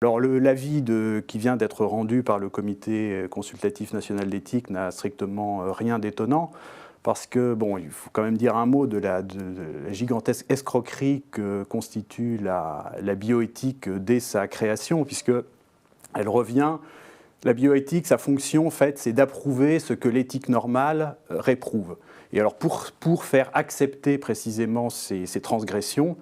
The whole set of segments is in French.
Alors l'avis qui vient d'être rendu par le Comité consultatif national d'éthique n'a strictement rien d'étonnant, parce que, bon, il faut quand même dire un mot de la gigantesque escroquerie que constitue la bioéthique dès sa création, puisque elle revient. La bioéthique, sa fonction, en fait, c'est d'approuver ce que l'éthique normale réprouve. Et alors, pour faire accepter précisément ces transgressions,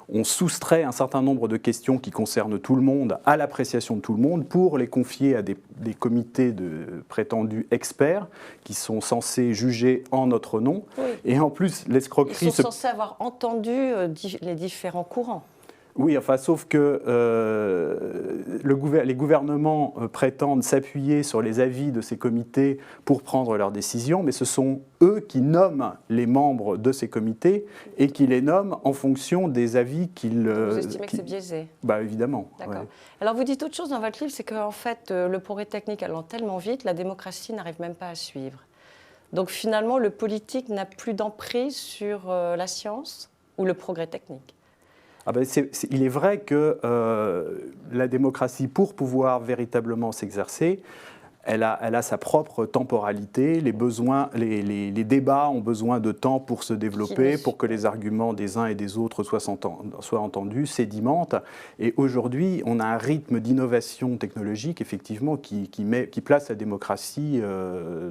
on soustrait un certain nombre de questions qui concernent tout le monde à l'appréciation de tout le monde pour les confier à des comités de prétendus experts qui sont censés juger en notre nom. Oui. Et en plus, l'escroquerie... Ils sont censés avoir entendu les différents courants. Oui, enfin, sauf que les gouvernements prétendent s'appuyer sur les avis de ces comités pour prendre leurs décisions, mais ce sont eux qui nomment les membres de ces comités et qui les nomment en fonction des avis qu'ils... Vous estimez que c'est biaisé? Bah, évidemment. D'accord. Ouais. Alors vous dites autre chose dans votre livre, c'est qu'en fait, le progrès technique allant tellement vite, la démocratie n'arrive même pas à suivre. Donc finalement, le politique n'a plus d'emprise sur la science ou le progrès technique. Ah ben il est vrai que la démocratie, pour pouvoir véritablement s'exercer, elle a sa propre temporalité. Les débats ont besoin de temps pour se développer, pour que les arguments des uns et des autres soient entendus, sédimentent. Et aujourd'hui, on a un rythme d'innovation technologique, effectivement, qui place la démocratie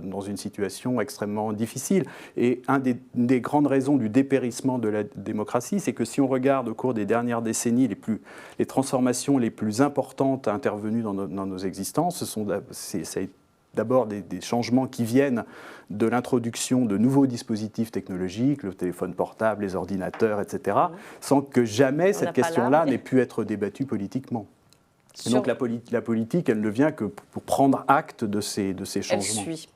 dans une situation extrêmement difficile. Et une des grandes raisons du dépérissement de la démocratie, c'est que si on regarde au cours des dernières décennies, les transformations les plus importantes intervenues dans nos existences, c'est d'abord des changements qui viennent de l'introduction de nouveaux dispositifs technologiques, le téléphone portable, les ordinateurs, etc., sans que jamais cette question-là n'ait pu être débattue politiquement. Et donc la politique, elle ne vient que pour prendre acte de ces changements. Elle suit.